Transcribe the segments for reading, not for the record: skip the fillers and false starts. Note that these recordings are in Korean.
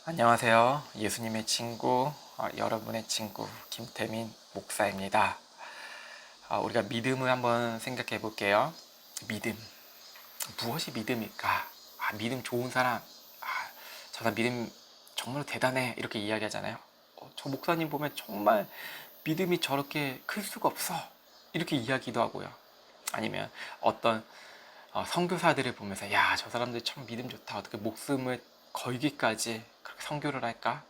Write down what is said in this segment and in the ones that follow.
안녕하세요. 예수님의 친구, 여러분의 친구 김태민 목사입니다. 우리가 믿음을 한번 생각해 볼게요. 믿음, 무엇이 믿음일까? 믿음 좋은 사람, 저 사람 믿음 정말 대단해 이렇게 이야기하잖아요. 저 목사님 보면 정말 믿음이 저렇게 클 수가 없어 이렇게 이야기도 하고요. 아니면 어떤 선교사들을 보면서 야, 저 사람들 참 믿음 좋다. 어떻게 목숨을 걸기까지 그렇게 선교를 할까?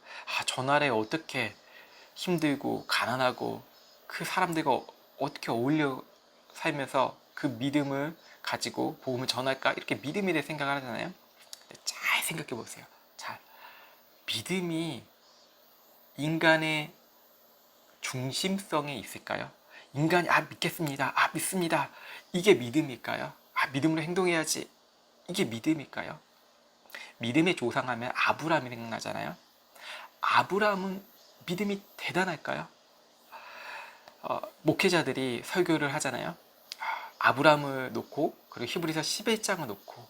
저 나라에 어떻게 힘들고 가난하고 그 사람들과 어떻게 어울려 살면서 그 믿음을 가지고 복음을 전할까? 이렇게 믿음에 대해 생각을 하잖아요. 근데 잘 생각해 보세요. 잘. 믿음이 인간의 중심성에 있을까요? 인간이 믿겠습니다. 믿습니다. 이게 믿음일까요? 믿음으로 행동해야지. 이게 믿음일까요? 믿음의 조상하면 아브라함이 생각나잖아요. 아브라함은 믿음이 대단할까요? 목회자들이 설교를 하잖아요. 아브라함을 놓고 그리고 히브리서 11장을 놓고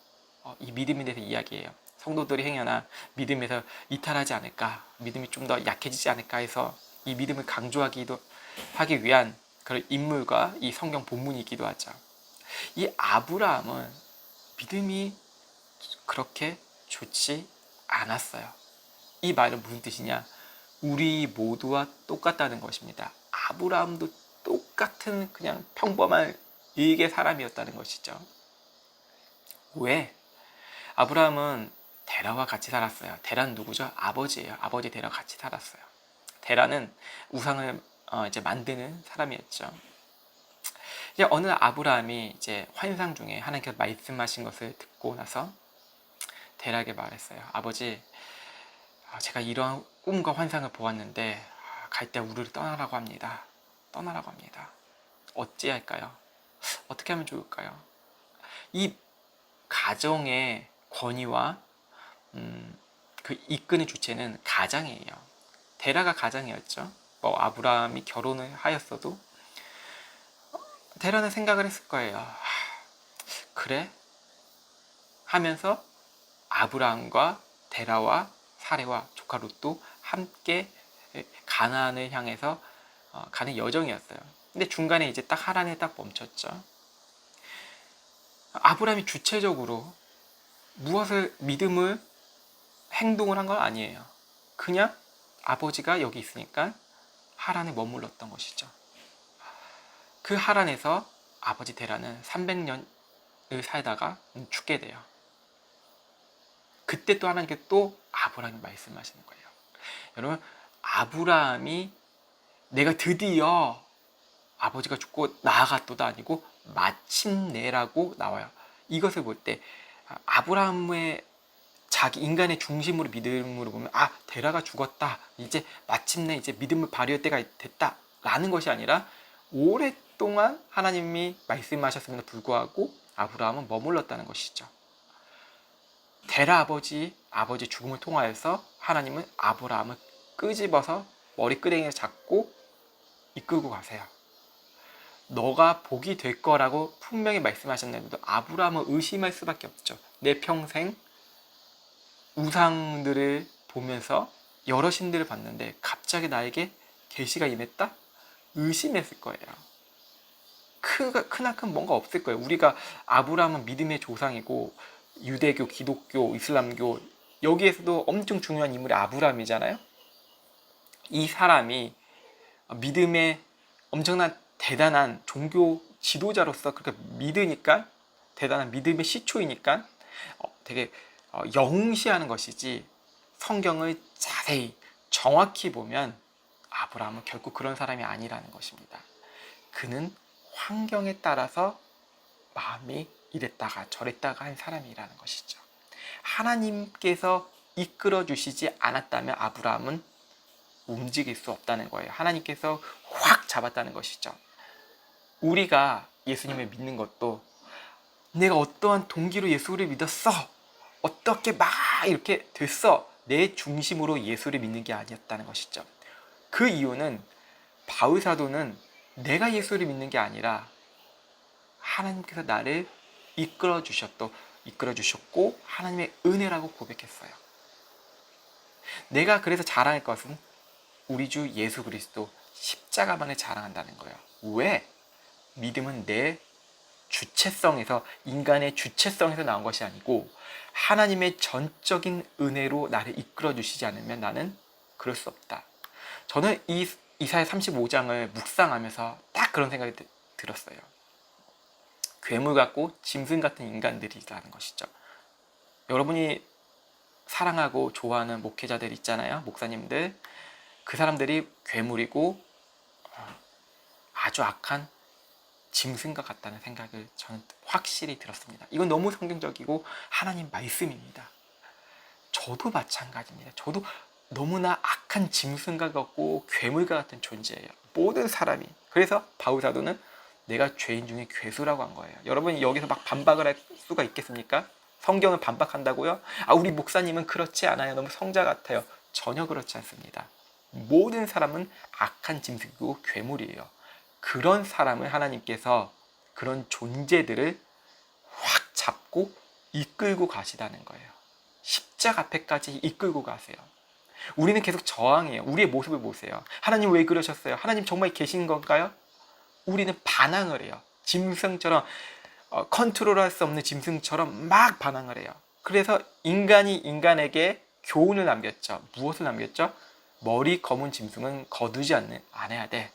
이 믿음에 대해서 이야기해요. 성도들이 행여나 믿음에서 이탈하지 않을까, 믿음이 좀 더 약해지지 않을까 해서 이 믿음을 하기 위한 그런 인물과 이 성경 본문이기도 하죠. 이 아브라함은 믿음이 그렇게 좋지 않았어요. 이 말은 무슨 뜻이냐? 우리 모두와 똑같다는 것입니다. 아브라함도 똑같은 그냥 평범한 일개 사람이었다는 것이죠. 왜? 아브라함은 데라와 같이 살았어요. 데라는 누구죠? 아버지예요. 아버지 데라와 같이 살았어요. 데라는 우상을 이제 만드는 사람이었죠. 이제 어느 아브라함이 이제 환상 중에 하나님께서 말씀하신 것을 듣고 나서 데라에게 말했어요. 아버지, 제가 이러한 꿈과 환상을 보았는데 갈 때 우리를 떠나라고 합니다. 떠나라고 합니다. 어찌할까요? 어떻게 하면 좋을까요? 이 가정의 권위와 그 이끄는 주체는 가장이에요. 데라가 가장이었죠. 아브라함이 결혼을 하였어도 데라는 생각을 했을 거예요. 그래? 하면서 아브라함과 데라와 사레와 조카 롯도 함께 가나안을 향해서 가는 여정이었어요. 근데 중간에 이제 딱 하란에 딱 멈췄죠. 아브라함이 주체적으로 무엇을 믿음을 행동을 한 건 아니에요. 그냥 아버지가 여기 있으니까 하란에 머물렀던 것이죠. 그 하란에서 아버지 데라는 300년을 살다가 죽게 돼요. 그때 또 하나님께 또 아브라함이 말씀하시는 거예요. 여러분, 아브라함이 내가 드디어 아버지가 죽고 나아갔도다 아니고 마침내라고 나와요. 이것을 볼 때 아브라함의 자기 인간의 중심으로 믿음으로 보면 데라가 죽었다. 이제 마침내 이제 믿음을 발휘할 때가 됐다. 라는 것이 아니라 오랫동안 하나님이 말씀하셨음에도 불구하고 아브라함은 머물렀다는 것이죠. 데라 아버지 죽음을 통하여서 하나님은 아브라함을 끄집어서 머리끄댕이를 잡고 이끌고 가세요. 너가 복이 될 거라고 분명히 말씀하셨는데도 아브라함은 의심할 수밖에 없죠. 내 평생 우상들을 보면서 여러 신들을 봤는데 갑자기 나에게 계시가 임했다? 의심했을 거예요. 크나큰 뭔가 없을 거예요. 우리가 아브라함은 믿음의 조상이고 유대교, 기독교, 이슬람교 여기에서도 엄청 중요한 인물이 아브라함이잖아요. 이 사람이 믿음의 엄청난 대단한 종교 지도자로서 그렇게 믿으니까 대단한 믿음의 시초이니까 되게 영시하는 것이지 성경을 자세히 정확히 보면 아브라함은 결코 그런 사람이 아니라는 것입니다. 그는 환경에 따라서 마음이 이랬다가 저랬다가 한 사람이라는 것이죠. 하나님께서 이끌어 주시지 않았다면 아브라함은 움직일 수 없다는 거예요. 하나님께서 확 잡았다는 것이죠. 우리가 예수님을 믿는 것도 내가 어떠한 동기로 예수를 믿었어, 어떻게 막 이렇게 됐어, 내 중심으로 예수를 믿는 게 아니었다는 것이죠. 그 이유는 바울 사도는 내가 예수를 믿는 게 아니라 하나님께서 나를 이끌어 주셨고 하나님의 은혜라고 고백했어요. 내가 그래서 자랑할 것은 우리 주 예수 그리스도 십자가만을 자랑한다는 거예요. 왜? 믿음은 내 주체성에서, 인간의 주체성에서 나온 것이 아니고 하나님의 전적인 은혜로 나를 이끌어 주시지 않으면 나는 그럴 수 없다. 저는 이 이사야 35장을 묵상하면서 딱 그런 생각이 들었어요. 괴물 같고 짐승 같은 인간들이라는 것이죠. 여러분이 사랑하고 좋아하는 목회자들 있잖아요. 목사님들. 그 사람들이 괴물이고 아주 악한 짐승과 같다는 생각을 저는 확실히 들었습니다. 이건 너무 성경적이고 하나님 말씀입니다. 저도 마찬가지입니다. 저도 너무나 악한 짐승과 같고 괴물과 같은 존재예요. 모든 사람이. 그래서 바울 사도는 내가 죄인 중에 괴수라고 한 거예요. 여러분이 여기서 막 반박을 할 수가 있겠습니까? 성경을 반박한다고요? 우리 목사님은 그렇지 않아요. 너무 성자 같아요. 전혀 그렇지 않습니다. 모든 사람은 악한 짐승이고 괴물이에요. 그런 사람을 하나님께서, 그런 존재들을 확 잡고 이끌고 가시다는 거예요. 십자가 앞에까지 이끌고 가세요. 우리는 계속 저항해요. 우리의 모습을 보세요. 하나님 왜 그러셨어요? 하나님 정말 계신 건가요? 우리는 반항을 해요. 짐승처럼, 컨트롤할 수 없는 짐승처럼 막 반항을 해요. 그래서 인간이 인간에게 교훈을 남겼죠. 무엇을 남겼죠? 머리 검은 짐승은 거두지 않아야 돼.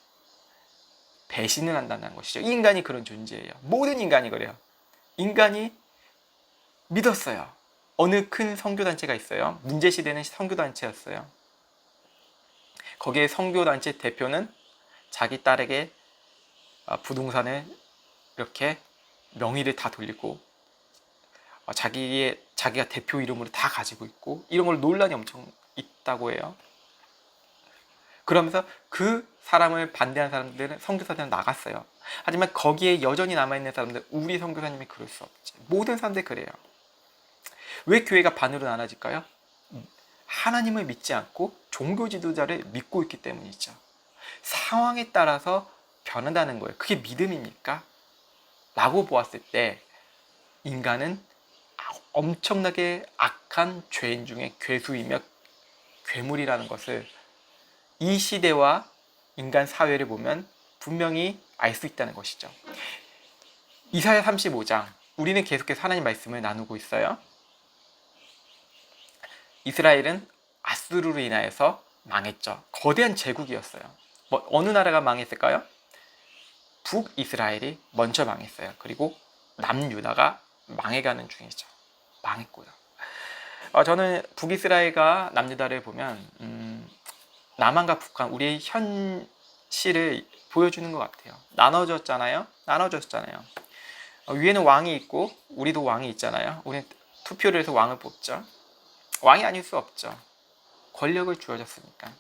배신을 한다는 것이죠. 인간이 그런 존재예요. 모든 인간이 그래요. 인간이 믿었어요. 어느 큰 선교단체가 있어요. 문제시대는 선교단체였어요. 거기에 선교단체 대표는 자기 딸에게 부동산을 이렇게 명의를 다 돌리고 자기가 대표 이름으로 다 가지고 있고, 이런 걸 논란이 엄청 있다고 해요. 그러면서 그 사람을 반대한 사람들은, 선교사들은 나갔어요. 하지만 거기에 여전히 남아있는 사람들, 우리 선교사님이 그럴 수 없지. 모든 사람들이 그래요. 왜 교회가 반으로 나눠질까요? 하나님을 믿지 않고 종교 지도자를 믿고 있기 때문이죠. 상황에 따라서 변한다는 거예요. 그게 믿음입니까? 라고 보았을 때 인간은 엄청나게 악한 죄인 중에 괴수이며 괴물이라는 것을 이 시대와 인간 사회를 보면 분명히 알 수 있다는 것이죠. 이사야 35장, 우리는 계속해서 하나님 말씀을 나누고 있어요. 이스라엘은 아수르로 인하여서 망했죠. 거대한 제국이었어요. 어느 나라가 망했을까요? 북이스라엘이 먼저 망했어요. 그리고 남유다가 망해가는 중이죠. 망했고요. 저는 북이스라엘과 남유다를 보면 남한과 북한, 우리의 현실을 보여주는 것 같아요. 나눠졌잖아요. 위에는 왕이 있고 우리도 왕이 있잖아요. 우리는 투표를 해서 왕을 뽑죠. 왕이 아닐 수 없죠. 권력을 주어졌으니까.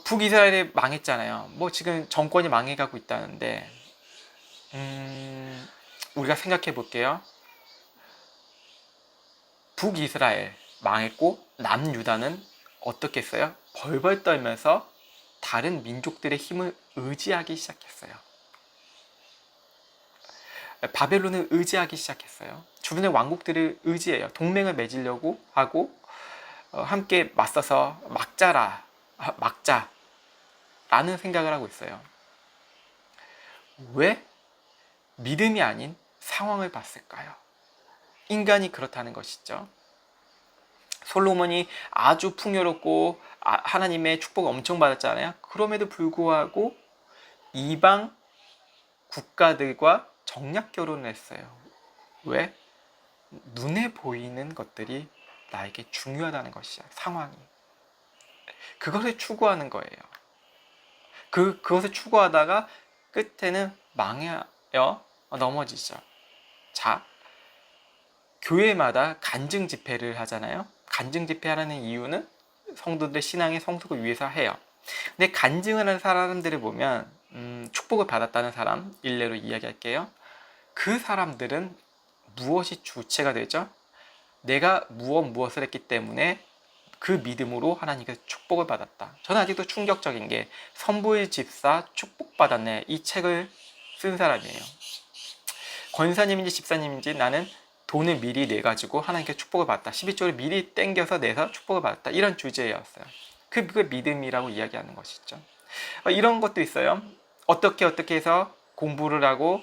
북이스라엘이 망했잖아요. 지금 정권이 망해가고 있다는데 우리가 생각해 볼게요. 북이스라엘 망했고 남유다는 어떻게 했어요? 벌벌 떨면서 다른 민족들의 힘을 의지하기 시작했어요. 바벨론을 의지하기 시작했어요. 주변의 왕국들을 의지해요. 동맹을 맺으려고 하고 함께 맞서서 막자라는 생각을 하고 있어요. 왜? 믿음이 아닌 상황을 봤을까요? 인간이 그렇다는 것이죠. 솔로몬이 아주 풍요롭고 하나님의 축복을 엄청 받았잖아요. 그럼에도 불구하고 이방 국가들과 정략 결혼을 했어요. 왜? 눈에 보이는 것들이 나에게 중요하다는 것이야. 상황이. 그것을 추구하는 거예요. 그것을 추구하다가 끝에는 망하여 넘어지죠. 자, 교회마다 간증 집회를 하잖아요. 간증 집회하는 이유는 성도들의 신앙의 성숙을 위해서 해요. 근데 간증을 하는 사람들을 보면 축복을 받았다는 사람 일례로 이야기할게요. 그 사람들은 무엇이 주체가 되죠? 내가 무엇을 했기 때문에 그 믿음으로 하나님께서 축복을 받았다. 저는 아직도 충격적인 게 선부의 집사 축복받았네, 이 책을 쓴 사람이에요. 권사님인지 집사님인지 나는 돈을 미리 내가지고 하나님께 축복을 받았다. 11조를 미리 땡겨서 내서 축복을 받았다. 이런 주제였어요. 그게 믿음이라고 이야기하는 것이죠. 이런 것도 있어요. 어떻게 해서 공부를 하고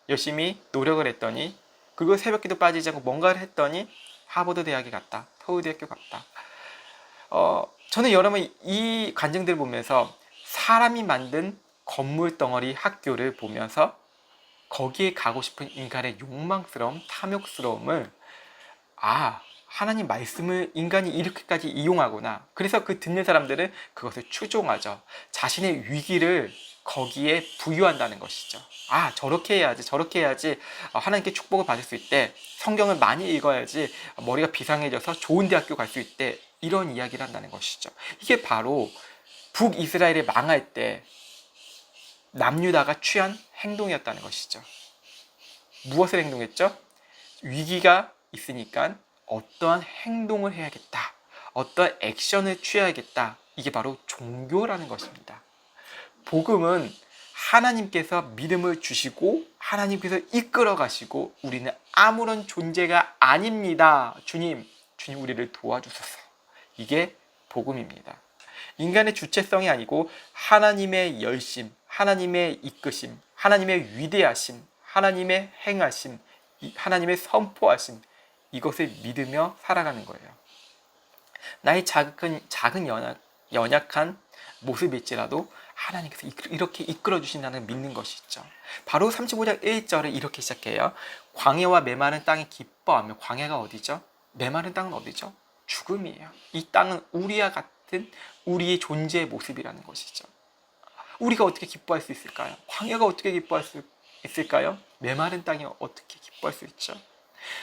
열심히 노력을 했더니, 그리고 새벽기도 빠지지 않고 뭔가를 했더니 하버드 대학에 갔다. 서울대학교 갔다. 저는 여러분 이 간증들을 보면서 사람이 만든 건물 덩어리 학교를 보면서 거기에 가고 싶은 인간의 욕망스러움, 탐욕스러움을, 하나님 말씀을 인간이 이렇게까지 이용하구나. 그래서 그 듣는 사람들은 그것을 추종하죠. 자신의 위기를 거기에 부유한다는 것이죠. 저렇게 해야지 하나님께 축복을 받을 수 있대. 성경을 많이 읽어야지 머리가 비상해져서 좋은 대학교 갈 수 있대. 이런 이야기를 한다는 것이죠. 이게 바로 북이스라엘이 망할 때 남유다가 취한 행동이었다는 것이죠. 무엇을 행동했죠? 위기가 있으니까 어떠한 행동을 해야겠다. 어떠한 액션을 취해야겠다. 이게 바로 종교라는 것입니다. 복음은 하나님께서 믿음을 주시고 하나님께서 이끌어 가시고 우리는 아무런 존재가 아닙니다. 주님 우리를 도와주소서. 이게 복음입니다. 인간의 주체성이 아니고 하나님의 열심, 하나님의 이끄심, 하나님의 위대하심, 하나님의 행하심, 하나님의 선포하심, 이것을 믿으며 살아가는 거예요. 나의 작은 연약한 모습일지라도 하나님께서 이렇게 이끌어 주신다는 믿는 것이죠. 바로 35장 1절에 이렇게 시작해요. 광야와 메마른 땅이 기뻐하며. 광야가 어디죠? 메마른 땅은 어디죠? 죽음이에요. 이 땅은 우리와 같은 우리의 존재의 모습이라는 것이죠. 우리가 어떻게 기뻐할 수 있을까요? 광야가 어떻게 기뻐할 수 있을까요? 메마른 땅이 어떻게 기뻐할 수 있죠?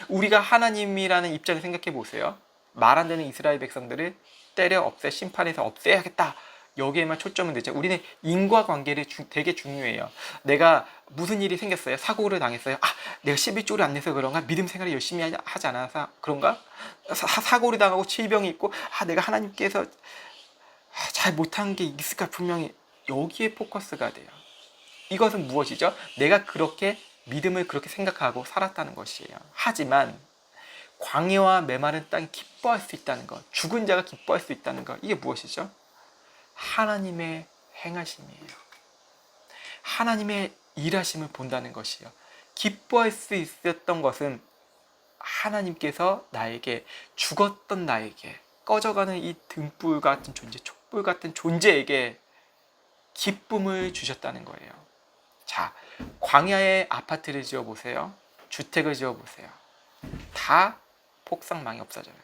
우리가 하나님이라는 입장을 생각해 보세요. 말 안 되는 이스라엘 백성들을 때려 심판해서 없애야겠다. 여기에만 초점은 되죠. 우리는 인과관계를 되게 중요해요. 내가 무슨 일이 생겼어요. 사고를 당했어요. 내가 11조를 안 내서 그런가? 믿음 생활을 열심히 하지 않아서 그런가? 사고를 당하고 질병이 있고 내가 하나님께서 잘 못한 게 있을까? 분명히 여기에 포커스가 돼요. 이것은 무엇이죠? 내가 그렇게 믿음을 그렇게 생각하고 살았다는 것이에요. 하지만 광야와 메마른 땅이 기뻐할 수 있다는 것, 죽은 자가 기뻐할 수 있다는 것, 이게 무엇이죠? 하나님의 행하심이에요. 하나님의 일하심을 본다는 것이요. 기뻐할 수 있었던 것은 하나님께서 나에게, 죽었던 나에게, 꺼져가는 이 등불 같은 존재, 촛불 같은 존재에게 기쁨을 주셨다는 거예요. 자, 광야에 아파트를 지어보세요. 주택을 지어보세요. 다 폭삭망이 없어져요.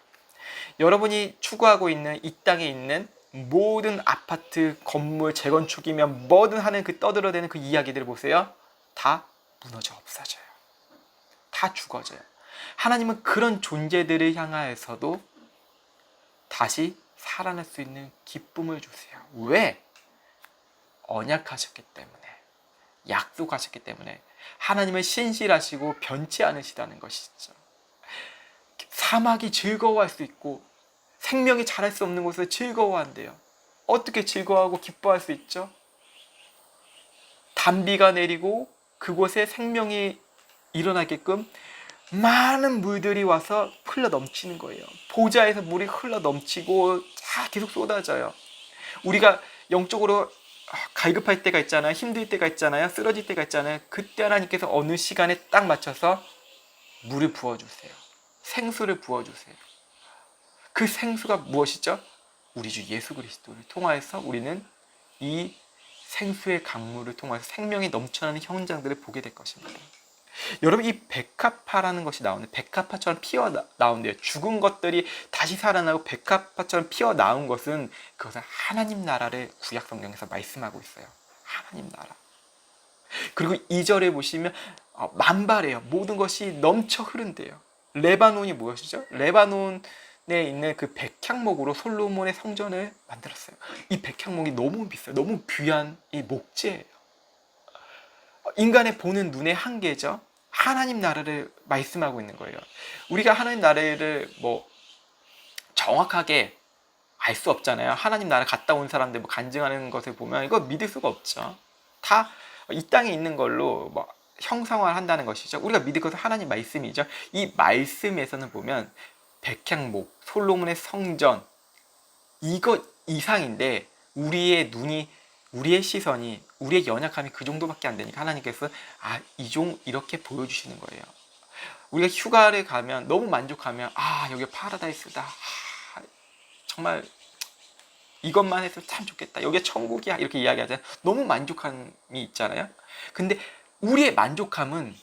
여러분이 추구하고 있는 이 땅에 있는 모든 아파트, 건물, 재건축이면 뭐든 하는 그 떠들어대는 그 이야기들을 보세요. 다 무너져 없어져요. 다 죽어져요. 하나님은 그런 존재들을 향하여서도 다시 살아날 수 있는 기쁨을 주세요. 왜? 언약하셨기 때문에, 약속하셨기 때문에, 하나님은 신실하시고 변치 않으시다는 것이죠. 사막이 즐거워할 수 있고 생명이 자랄 수 없는 곳에서 즐거워한대요. 어떻게 즐거워하고 기뻐할 수 있죠? 단비가 내리고 그곳에 생명이 일어나게끔 많은 물들이 와서 흘러 넘치는 거예요. 보좌에서 물이 흘러 넘치고 계속 쏟아져요. 우리가 영적으로 갈급할 때가 있잖아요. 힘들 때가 있잖아요. 쓰러질 때가 있잖아요. 그때 하나님께서 어느 시간에 딱 맞춰서 물을 부어주세요. 생수를 부어주세요. 그 생수가 무엇이죠? 우리 주 예수 그리스도를 통하여서 우리는 이 생수의 강물을 통해서 생명이 넘쳐나는 현장들을 보게 될 것입니다. 여러분, 이 백합화라는 것이 나오는데 백합화처럼 피어나온대요. 죽은 것들이 다시 살아나고 백합화처럼 피어나온 것은 그것은 하나님 나라를 구약 성경에서 말씀하고 있어요. 하나님 나라. 그리고 2절에 보시면 만발해요. 모든 것이 넘쳐 흐른대요. 레바논이 무엇이죠? 레바논에 있는 그 백향목으로 솔로몬의 성전을 만들었어요. 이 백향목이 너무 비싸요. 너무 귀한 이 목재예요. 인간의 보는 눈의 한계죠. 하나님 나라를 말씀하고 있는 거예요. 우리가 하나님 나라를 정확하게 알 수 없잖아요. 하나님 나라 갔다 온 사람들 간증하는 것을 보면 이거 믿을 수가 없죠. 다 이 땅에 있는 걸로 형상화한다는 것이죠. 우리가 믿을 것은 하나님 말씀이죠. 이 말씀에서는 보면 백향목, 솔로몬의 성전, 이것 이상인데 우리의 눈이, 우리의 시선이, 우리의 연약함이 그 정도밖에 안 되니까 하나님께서 이렇게 보여주시는 거예요. 우리가 휴가를 가면 너무 만족하면 여기 파라다이스다, 정말 이것만 했으면 참 좋겠다, 여기가 천국이야, 이렇게 이야기하잖아요. 너무 만족함이 있잖아요. 근데 우리의 만족함은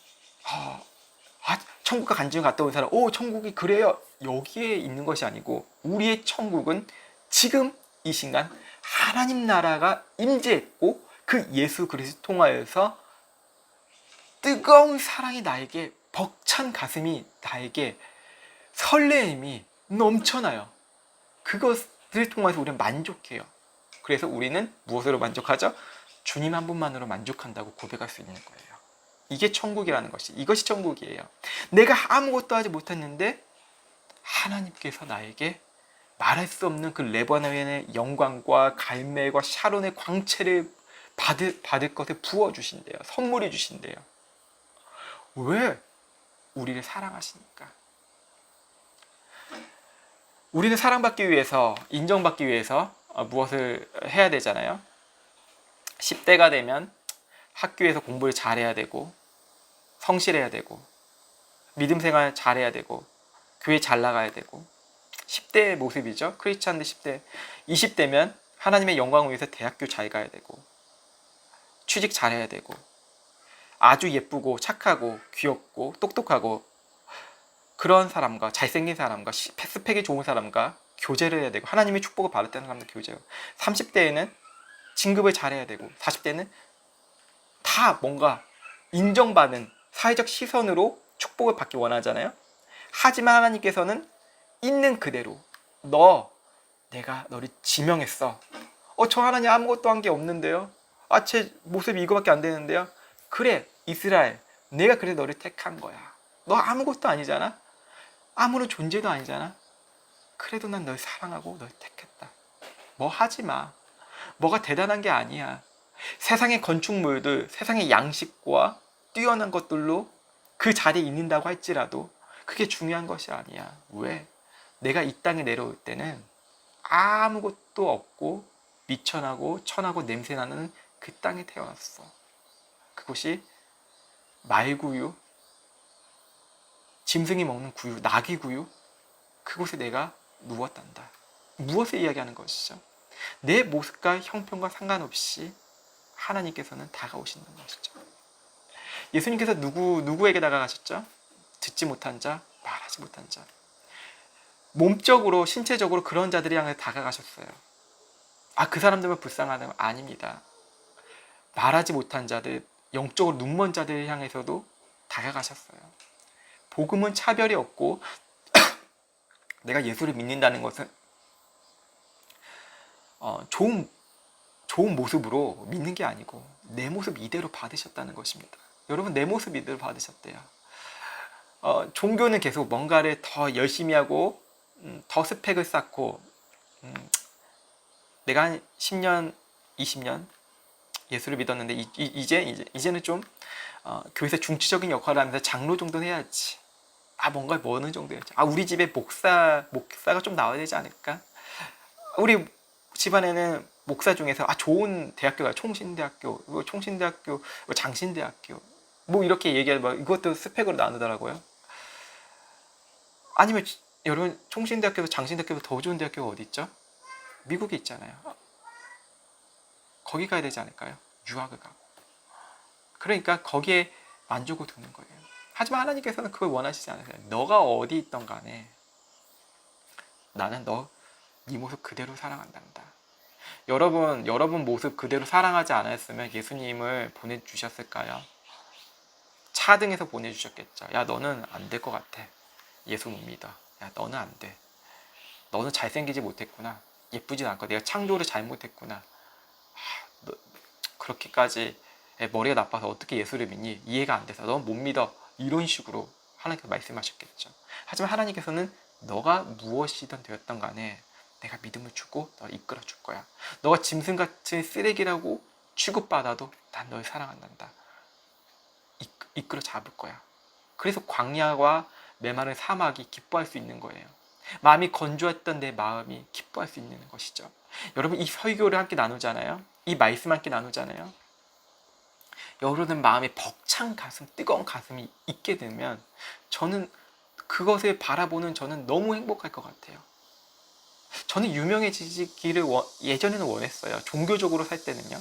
천국과 간증 갔다 온 사람, 천국이 그래요, 여기에 있는 것이 아니고, 우리의 천국은 지금 이 순간 하나님 나라가 임재했고 그 예수 그리스도 통하여서 뜨거운 사랑이 나에게, 벅찬 가슴이 나에게 설레임이 넘쳐나요. 그것을 통해서 우리는 만족해요. 그래서 우리는 무엇으로 만족하죠? 주님 한 분만으로 만족한다고 고백할 수 있는 거예요. 이게 천국이라는 것이, 이것이 천국이에요. 내가 아무것도 하지 못했는데 하나님께서 나에게 말할 수 없는 그 레바논의 영광과 갈멜과 샤론의 광채를 받을 것을 부어주신대요. 선물해 주신대요. 왜? 우리를 사랑하시니까. 우리는 사랑받기 위해서, 인정받기 위해서 무엇을 해야 되잖아요. 10대가 되면 학교에서 공부를 잘해야 되고, 성실해야 되고, 믿음 생활 잘해야 되고, 교회 잘 나가야 되고, 10대의 모습이죠. 크리스찬들 10대. 20대면 하나님의 영광을 위해서 대학교 잘 가야 되고, 취직 잘해야 되고, 아주 예쁘고 착하고 귀엽고 똑똑하고 그런 사람과, 잘생긴 사람과, 스펙이 좋은 사람과 교제를 해야 되고, 하나님의 축복을 받았다는 사람들 교제하고, 30대에는 진급을 잘해야 되고, 40대는 다 뭔가 인정받는 사회적 시선으로 축복을 받기 원하잖아요. 하지만 하나님께서는 있는 그대로, 내가 너를 지명했어. 저 하나님 아무것도 한 게 없는데요. 제 모습이 이거밖에 안 되는데요. 그래, 이스라엘, 내가 그래서 너를 택한 거야. 너 아무것도 아니잖아. 아무런 존재도 아니잖아. 그래도 난 널 사랑하고 널 택했다. 뭐 하지 마. 뭐가 대단한 게 아니야. 세상의 건축물들, 세상의 양식과 뛰어난 것들로 그 자리에 있는다고 할지라도 그게 중요한 것이 아니야. 왜? 내가 이 땅에 내려올 때는 아무것도 없고 미천하고 천하고 냄새나는 그 땅에 태어났어. 그것이 말구유, 짐승이 먹는 구유, 나귀 구유, 그곳에 내가 누웠단다. 무엇을 이야기하는 것이죠? 내 모습과 형편과 상관없이 하나님께서는 다가오시는 것이죠. 예수님께서 누구에게 다가가셨죠? 듣지 못한 자, 말하지 못한 자. 몸적으로, 신체적으로 그런 자들이 향해 다가가셨어요. 그 사람들만 불쌍하다면 아닙니다. 말하지 못한 자들, 영적으로 눈먼 자들 향해서도 다가가셨어요. 복음은 차별이 없고, 내가 예수를 믿는다는 것은 좋은 모습으로 믿는 게 아니고 내 모습 이대로 받으셨다는 것입니다. 여러분, 내 모습 이대로 받으셨대요. 종교는 계속 뭔가를 더 열심히 하고 더 스펙을 쌓고, 내가 한 10년, 20년 예수를 믿었는데 이제는 좀 교회에서 중추적인 역할을 하면서 장로 정도는 해야지. 뭔가 뭐 어느 정도 해야지. 우리 집에 목사가 좀 나와야 되지 않을까? 우리 집안에는 목사 중에서 좋은 대학교가 총신대학교, 총신대학교, 장신대학교, 뭐 이렇게 얘기하면 이것도 스펙으로 나누더라고요. 아니면 여러분, 총신대학교에서 장신대학교보다 더 좋은 대학교가 어디 있죠? 미국에 있잖아요. 거기 가야 되지 않을까요? 유학을 가고. 그러니까 거기에 만족을 두는 거예요. 하지만 하나님께서는 그걸 원하시지 않으세요. 너가 어디 있던 간에 나는 네 모습 그대로 사랑한단다. 여러분 모습 그대로 사랑하지 않았으면 예수님을 보내주셨을까요? 차등해서 보내주셨겠죠. 야, 너는 안 될 것 같아. 예수 못 믿어. 야, 너는 안 돼. 너는 잘생기지 못했구나. 예쁘진 않고 내가 창조를 잘못했구나. 그렇게까지 머리가 나빠서 어떻게 예수를 믿니? 이해가 안 돼서 넌 못 믿어. 이런 식으로 하나님께서 말씀하셨겠죠. 하지만 하나님께서는 너가 무엇이든 되었던 간에 내가 믿음을 주고 너를 이끌어 줄 거야. 너가 짐승같은 쓰레기라고 취급받아도 난 널 사랑한단다. 이끌어 잡을 거야. 그래서 광야와 메마른 사막이 기뻐할 수 있는 거예요. 마음이 건조했던 내 마음이 기뻐할 수 있는 것이죠. 여러분, 이 설교를 함께 나누잖아요. 이 말씀 함께 나누잖아요. 여러분 마음에 벅찬 가슴, 뜨거운 가슴이 있게 되면 저는 그것을 바라보는 저는 너무 행복할 것 같아요. 저는 유명해지기를 예전에는 원했어요. 종교적으로 살 때는요.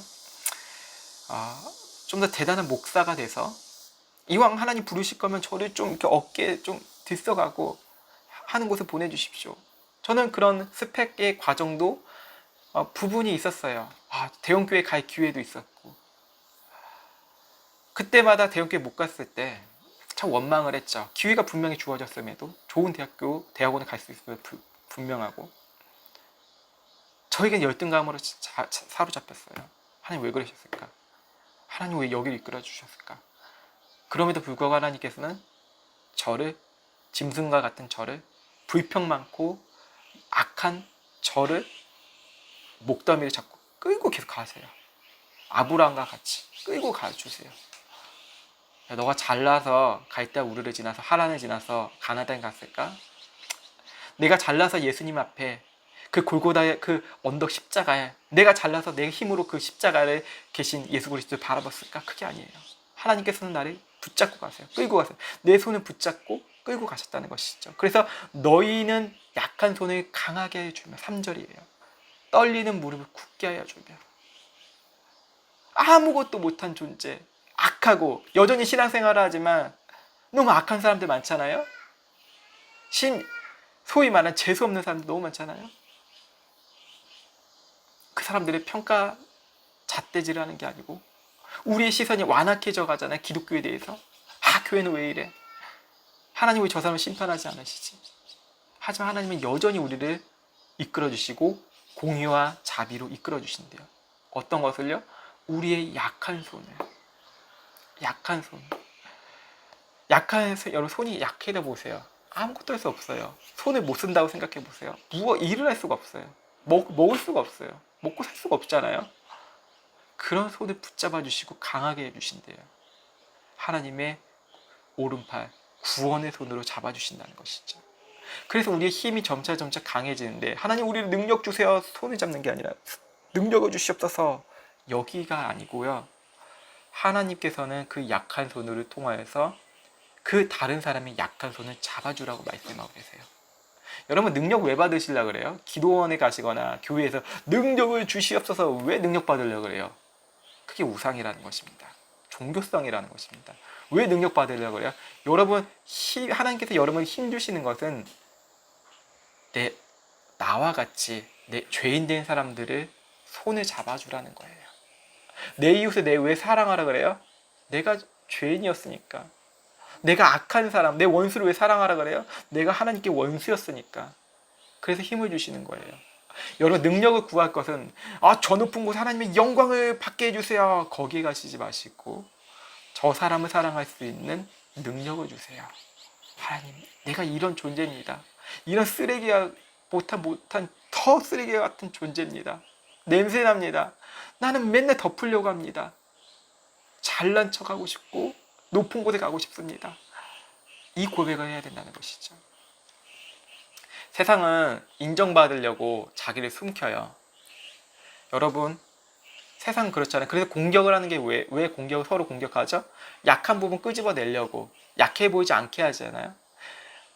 좀 더 대단한 목사가 돼서 이왕 하나님 부르실 거면 저를 좀 이렇게 어깨에 좀 들썩하고 하는 곳에 보내주십시오. 저는 그런 스펙의 과정도 부분이 있었어요. 대형교회 갈 기회도 있었고, 그때마다 대형교회 못 갔을 때 참 원망을 했죠. 기회가 분명히 주어졌음에도 좋은 대학원에 갈 수 있음에도 분명하고 저에겐 열등감으로 사로잡혔어요. 하나님 왜 그러셨을까? 하나님 왜 여기를 이끌어 주셨을까? 그럼에도 불구하고 하나님께서는 저를, 짐승과 같은 저를, 불평 많고 악한 저를 목더미를 잡고 끌고 계속 가세요. 아브라함과 같이 끌고 가주세요. 너가 잘나서 갈대 우르를 지나서 하란을 지나서 가나다에 갔을까? 내가 잘나서 예수님 앞에 그 골고다의 그 언덕 십자가에 내가 잘나서 내 힘으로 그 십자가에 계신 예수 그리스도를 바라봤을까? 그게 아니에요. 하나님께서는 나를 붙잡고 가세요. 끌고 가세요. 내 손을 붙잡고 끌고 가셨다는 것이죠. 그래서 너희는 약한 손을 강하게 해주며 3절이에요. 떨리는 무릎을 굳게 하여 주며 아무것도 못한 존재, 악하고 여전히 신앙생활을 하지만 너무 악한 사람들 많잖아요. 소위 말하는 재수 없는 사람들 너무 많잖아요. 그 사람들의 평가 잣대질을 하는 게 아니고 우리의 시선이 완악해져 가잖아요. 기독교에 대해서. 교회는 왜 이래? 하나님 왜 저 사람을 심판하지 않으시지? 하지만 하나님은 여전히 우리를 이끌어주시고 공의와 자비로 이끌어주신대요. 어떤 것을요? 우리의 약한 손을. 여러분 손이 약해다 보세요. 아무것도 할 수 없어요. 손을 못 쓴다고 생각해 보세요. 일을 할 수가 없어요. 먹을 수가 없어요. 먹고 살 수가 없잖아요. 그런 손을 붙잡아 주시고 강하게 해주신대요. 하나님의 오른팔, 구원의 손으로 잡아주신다는 것이죠. 그래서 우리의 힘이 점차 강해지는데 하나님 우리를 능력 주세요. 손을 잡는 게 아니라 능력을 주시옵소서. 여기가 아니고요. 하나님께서는 그 약한 손을 통하여서 그 다른 사람의 약한 손을 잡아주라고 말씀하고 계세요. 여러분 능력 왜 받으시려고 그래요? 기도원에 가시거나 교회에서 능력을 주시옵소서 왜 능력 받으려고 그래요? 그게 우상이라는 것입니다. 종교성이라는 것입니다. 왜 능력 받으려고 그래요? 여러분 하나님께서 여러분을 힘 주시는 것은 나와 같이 죄인 된 사람들을 손을 잡아주라는 거예요. 내 이웃을 왜 사랑하라 그래요? 내가 죄인이었으니까. 내가 악한 사람, 내 원수를 왜 사랑하라 그래요? 내가 하나님께 원수였으니까. 그래서 힘을 주시는 거예요. 여러분 능력을 구할 것은 저 높은 곳 하나님의 영광을 받게 해주세요. 거기에 가시지 마시고 저 사람을 사랑할 수 있는 능력을 주세요. 하나님 내가 이런 존재입니다. 이런 쓰레기와 못한 더 쓰레기 같은 존재입니다. 냄새납니다. 나는 맨날 덮으려고 합니다. 잘난 척하고 싶고 높은 곳에 가고 싶습니다. 이 고백을 해야 된다는 것이죠. 세상은 인정받으려고 자기를 숨겨요. 여러분 세상은 그렇잖아요. 그래서 공격을 하는 게 왜 공격을 서로 공격하죠? 약한 부분 끄집어내려고 약해 보이지 않게 하잖아요.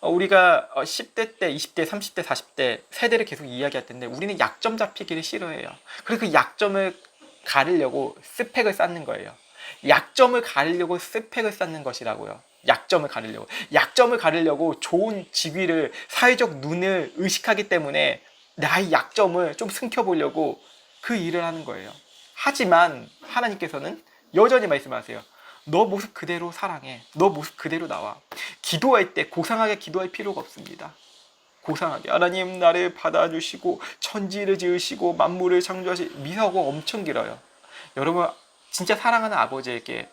우리가 10대 때, 20대, 30대, 40대 세대를 계속 이야기할 텐데 우리는 약점 잡히기를 싫어해요. 그래서 그 약점을 가리려고 스펙을 쌓는 거예요. 약점을 가리려고 스펙을 쌓는 것이라고요. 약점을 가리려고 좋은 직위를 사회적 눈을 의식하기 때문에 나의 약점을 좀 숨겨보려고 그 일을 하는 거예요. 하지만 하나님께서는 여전히 말씀하세요. 너 모습 그대로 사랑해. 너 모습 그대로 나와. 기도할 때 고상하게 기도할 필요가 없습니다. 고상하게 하나님 나를 받아주시고 천지를 지으시고 만물을 창조하시 미사오가 엄청 길어요. 여러분 진짜 사랑하는 아버지에게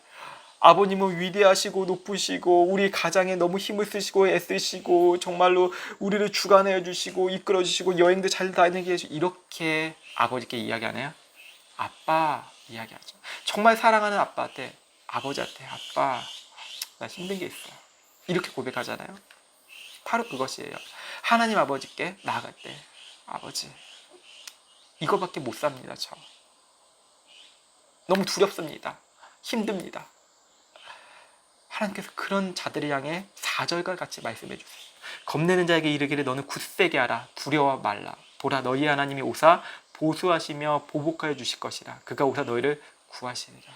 아버님은 위대하시고 높으시고 우리 가장에 너무 힘을 쓰시고 애쓰시고 정말로 우리를 주관해 주시고 이끌어 주시고 여행도 잘 다니게 해주시고 이렇게 아버지께 이야기하나요? 아빠 이야기하죠. 정말 사랑하는 아빠한테 아버지한테 아빠 나 힘든 게 있어. 이렇게 고백하잖아요. 바로 그것이에요. 하나님 아버지께 나아갈 때, 아버지, 이거밖에 못 삽니다. 저 너무 두렵습니다. 힘듭니다. 하나님께서 그런 자들을 향해 4절과 같이 말씀해 주세요. 겁내는 자에게 이르기를 너는 굳세게 하라. 두려워 말라. 보라, 너희 하나님이 오사 보수하시며 보복하여 주실 것이라. 그가 오사 너희를 구하시리라.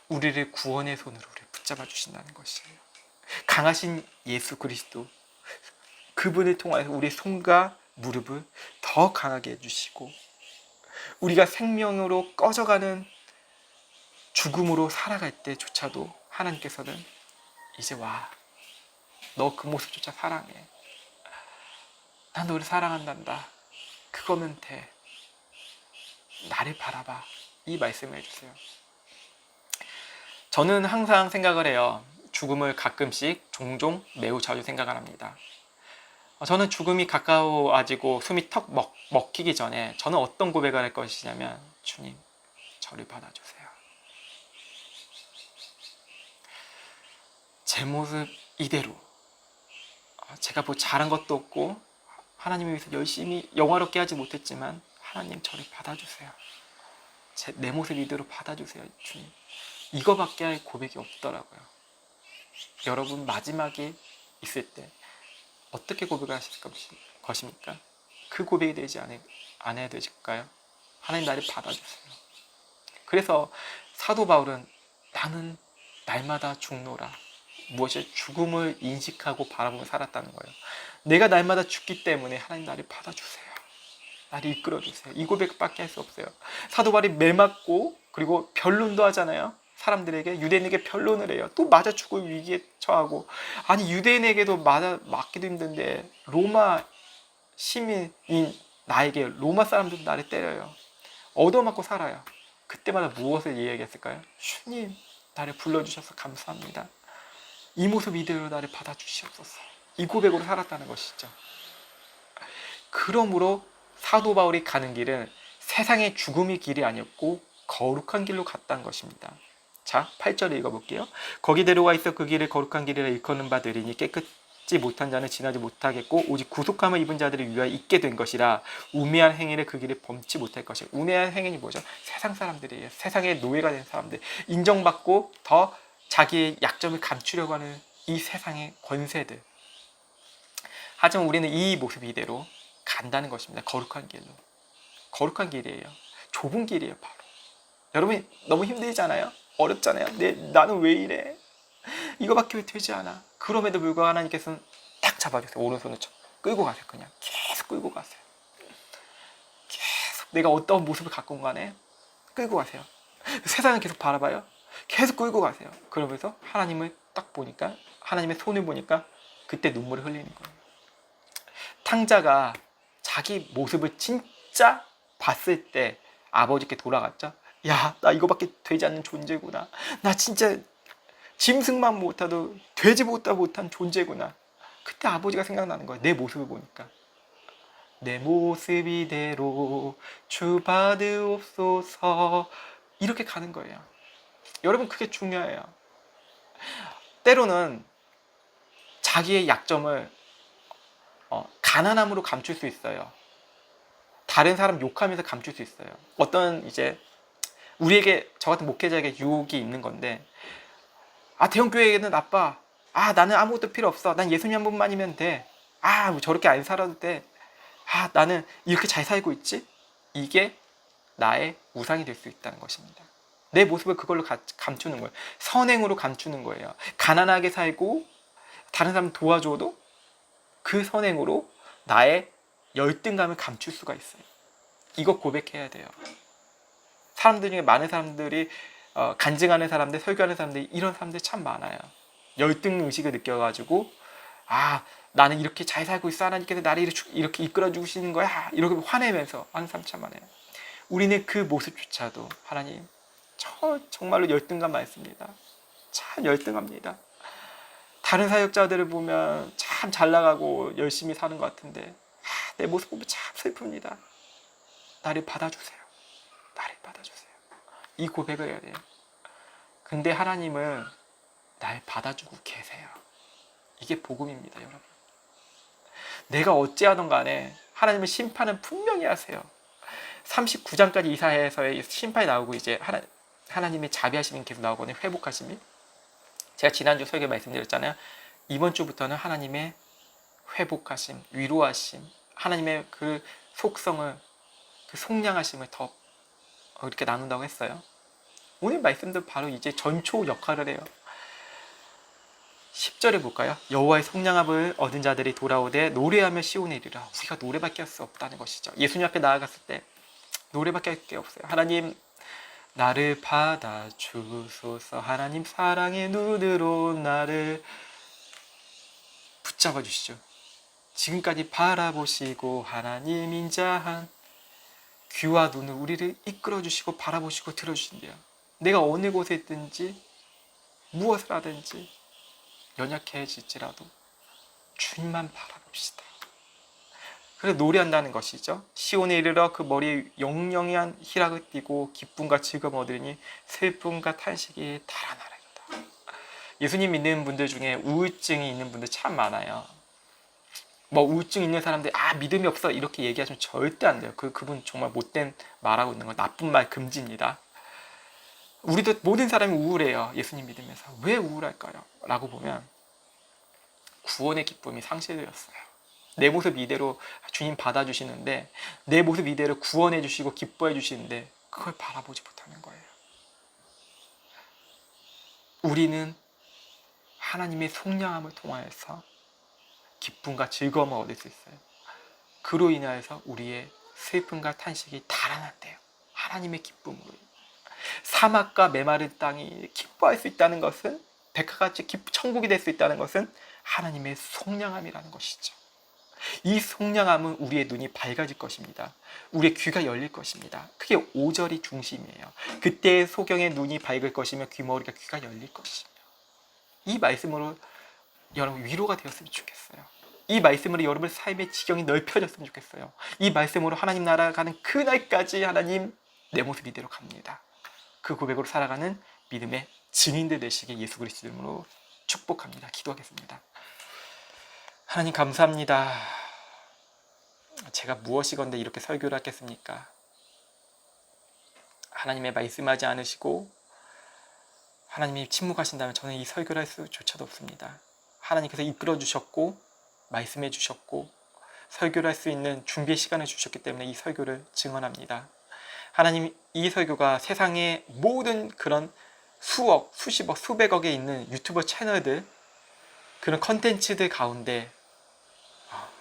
우리를 구원의 손으로 우리를 붙잡아 주신다는 것이에요. 강하신 예수 그리스도, 그분을 통하여서 우리의 손과 무릎을 더 강하게 해주시고, 우리가 생명으로 꺼져가는 죽음으로 살아갈 때조차도 하나님께서는 이제 와, 너 그 모습조차 사랑해. 난 너를 사랑한단다. 그거면 돼. 나를 바라봐. 이 말씀을 해주세요. 저는 항상 생각을 해요. 죽음을 가끔씩, 종종, 매우 자주 생각을 합니다. 저는 죽음이 가까워지고 숨이 턱 먹히기 전에 저는 어떤 고백을 할 것이냐면, 주님, 저를 받아주세요. 제 모습 이대로, 제가 뭐 잘한 것도 없고 하나님을 위해서 열심히 영화롭게 하지 못했지만 하나님, 저를 받아주세요. 내 모습 이대로 받아주세요, 주님. 이거밖에 할 고백이 없더라고요. 여러분, 마지막에 있을 때 어떻게 고백을 하실 것입니까? 그 고백이 되지 않아야 되실까요? 하나님, 나를 받아주세요. 그래서 사도 바울은 나는 날마다 죽노라. 무엇이 죽음을 인식하고 바라보며 살았다는 거예요. 내가 날마다 죽기 때문에 하나님, 나를 받아주세요. 나를 이끌어주세요. 이 고백밖에 할 수 없어요. 사도 바울이 매 맞고 그리고 변론도 하잖아요. 사람들에게, 유대인에게 변론을 해요. 또 맞아 죽을 위기에 처하고, 아니 유대인에게도 맞기도 힘든데 로마 시민인 나에게 로마 사람들도 나를 때려요. 얻어맞고 살아요. 그때마다 무엇을 이야기했을까요? 주님, 나를 불러주셔서 감사합니다. 이 모습 이대로 나를 받아주시옵소서. 이 고백으로 살았다는 것이죠. 그러므로 사도 바울이 가는 길은 세상의 죽음의 길이 아니었고 거룩한 길로 갔다는 것입니다. 자, 8절을 읽어볼게요. 거기 데려와 있어 그 길을 거룩한 길이라 일컫는 바 되리니 깨끗지 못한 자는 지나지 못하겠고 오직 구속함을 입은 자들을 위하여 있게 된 것이라. 우매한 행위를 그 길을 범치 못할 것이라. 우매한 행위는 뭐죠? 세상 사람들이에요. 세상의 노예가 된 사람들, 인정받고 더 자기의 약점을 감추려고 하는 이 세상의 권세들. 하지만 우리는 이 모습 이대로 간다는 것입니다. 거룩한 길로. 거룩한 길이에요. 좁은 길이에요. 바로 여러분, 너무 힘들잖아요. 어렵잖아요. 나는 왜 이래? 이거밖에 되지 않아. 그럼에도 불구하고 하나님께서는 딱 잡아주세요. 오른손을 끌고 가세요. 그냥 계속 끌고 가세요. 계속 내가 어떤 모습을 갖고 온 간에 끌고 가세요. 세상을 계속 바라봐요. 계속 끌고 가세요. 그러면서 하나님을 딱 보니까, 하나님의 손을 보니까 그때 눈물을 흘리는 거예요. 탕자가 자기 모습을 진짜 봤을 때 아버지께 돌아갔죠. 야, 나 이거밖에 되지 않는 존재구나. 나 진짜 짐승만 못하도 되지보다 못한 존재구나. 그때 아버지가 생각나는 거예요. 내 모습을 보니까. 내 모습 이대로 주 받으옵소서. 이렇게 가는 거예요. 여러분, 그게 중요해요. 때로는 자기의 약점을 가난함으로 감출 수 있어요. 다른 사람 욕하면서 감출 수 있어요. 어떤 이제 우리에게, 저 같은 목회자에게 유혹이 있는 건데, 대형교회는 나빠. 나는 아무것도 필요 없어. 난 예수님 한 분만이면 돼. 뭐 저렇게 안 살아도 돼. 나는 이렇게 잘 살고 있지? 이게 나의 우상이 될 수 있다는 것입니다. 내 모습을 그걸로 감추는 거예요. 선행으로 감추는 거예요. 가난하게 살고 다른 사람 도와줘도 그 선행으로 나의 열등감을 감출 수가 있어요. 이거 고백해야 돼요. 사람들 중에 많은 사람들이 간증하는 사람들, 설교하는 사람들, 이런 사람들 참 많아요. 열등 의식을 느껴가지고 나는 이렇게 잘 살고 있어. 하나님께서 나를 이렇게 이끌어 주시는 거야. 이렇게 화내면서 하는 사람 참 많아요. 우리는 그 모습조차도 하나님, 정말로 열등감 많습니다. 참 열등합니다. 다른 사역자들을 보면 참 잘 나가고 열심히 사는 것 같은데 내 모습 보면 참 슬픕니다. 나를 받아주세요. 나를 받아주세요. 이 고백을 해야 돼요. 근데 하나님은 날 받아주고 계세요. 이게 복음입니다, 여러분. 내가 어찌하든 간에 하나님의 심판은 분명히 하세요. 39장까지 이사야서의 심판이 나오고 이제 하나님의 자비하심이 계속 나오거든요. 회복하심이. 제가 지난주 설교 말씀드렸잖아요. 이번 주부터는 하나님의 회복하심, 위로하심, 하나님의 그 속성을, 그 속량하심을 더 이렇게 나눈다고 했어요. 오늘 말씀도 바로 이제 전초 역할을 해요. 10절에 볼까요? 여호와의 속량함을 얻은 자들이 돌아오되 노래하며 시온에 이르라. 우리가 노래밖에 할 수 없다는 것이죠. 예수님 앞에 나아갔을 때 노래밖에 할 게 없어요. 하나님 나를 받아주소서. 하나님 사랑의 눈으로 나를 붙잡아 주시죠. 지금까지 바라보시고 하나님 인자한 귀와 눈을 우리를 이끌어 주시고 바라보시고 들어주신대요. 내가 어느 곳에 있든지 무엇을 하든지 연약해질지라도 주님만 바라봅시다. 그래서 노래한다는 것이죠. 시온에 이르러 그 머리에 영영한 희락을 띠고 기쁨과 즐거움을 얻으니 슬픔과 탄식이 달아나리로다. 예수님 믿는 분들 중에 우울증이 있는 분들 참 많아요. 뭐 우울증 있는 사람들 믿음이 없어 이렇게 얘기하시면 절대 안 돼요. 그분 정말 못된 말하고 있는 거, 나쁜 말 금지입니다. 우리도 모든 사람이 우울해요. 예수님 믿으면서. 왜 우울할까요? 라고 보면 구원의 기쁨이 상실되었어요. 내 모습 이대로 주님 받아주시는데, 내 모습 이대로 구원해 주시고 기뻐해 주시는데 그걸 바라보지 못하는 거예요. 우리는 하나님의 속량함을 통하여서 기쁨과 즐거움을 얻을 수 있어요. 그로 인하여서 우리의 슬픔과 탄식이 달아난대요. 하나님의 기쁨으로. 사막과 메마른 땅이 기뻐할 수 있다는 것은, 백화같이 천국이 될 수 있다는 것은 하나님의 속량함이라는 것이죠. 이 속량함은 우리의 눈이 밝아질 것입니다. 우리의 귀가 열릴 것입니다. 그게 5절이 중심이에요. 그때 소경의 눈이 밝을 것이며 귀머리가 귀가 열릴 것이며. 이 말씀으로 여러분 위로가 되었으면 좋겠어요. 이 말씀으로 여러분의 삶의 지경이 넓혀졌으면 좋겠어요. 이 말씀으로 하나님 나라 가는 그날까지 하나님 내 모습 이대로 갑니다. 그 고백으로 살아가는 믿음의 증인들 되시길 예수 그리스도 이름으로 축복합니다. 기도하겠습니다. 하나님 감사합니다. 제가 무엇이건데 이렇게 설교를 하겠습니까? 하나님의 말씀하지 않으시고 하나님이 침묵하신다면 저는 이 설교를 할 수조차도 없습니다. 하나님께서 이끌어 주셨고 말씀해 주셨고 설교를 할 수 있는 준비의 시간을 주셨기 때문에 이 설교를 증언합니다. 하나님, 이 설교가 세상의 모든 그런 수억, 수십억, 수백억에 있는 유튜버 채널들, 그런 컨텐츠들 가운데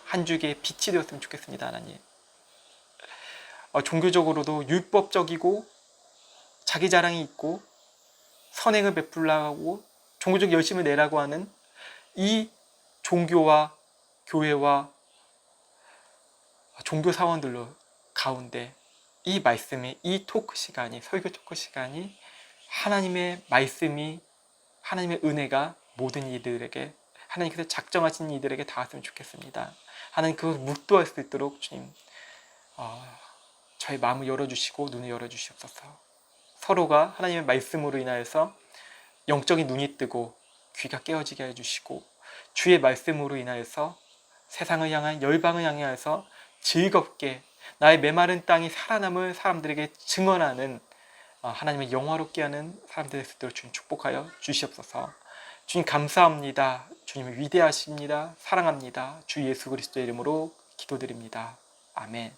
한 줄기의 빛이 되었으면 좋겠습니다. 하나님, 종교적으로도 율법적이고 자기 자랑이 있고 선행을 베풀라고 종교적 열심을 내라고 하는 이 종교와 교회와 종교 사원들로 가운데 이 말씀이, 이 토크 시간이, 설교 토크 시간이 하나님의 말씀이, 하나님의 은혜가 모든 이들에게, 하나님께서 작정하신 이들에게 닿았으면 좋겠습니다. 하나님, 그걸 묵도할 수 있도록 주님 저의 마음을 열어주시고 눈을 열어주시옵소서. 서로가 하나님의 말씀으로 인하여서 영적인 눈이 뜨고 귀가 깨어지게 해주시고, 주의 말씀으로 인하여서 세상을 향한, 열방을 향해서 즐겁게 나의 메마른 땅이 살아남을 사람들에게 증언하는 하나님의 영화롭게 하는 사람들의 수 있도록 주님 축복하여 주시옵소서. 주님 감사합니다. 주님은 위대하십니다. 사랑합니다. 주 예수 그리스도의 이름으로 기도드립니다. 아멘.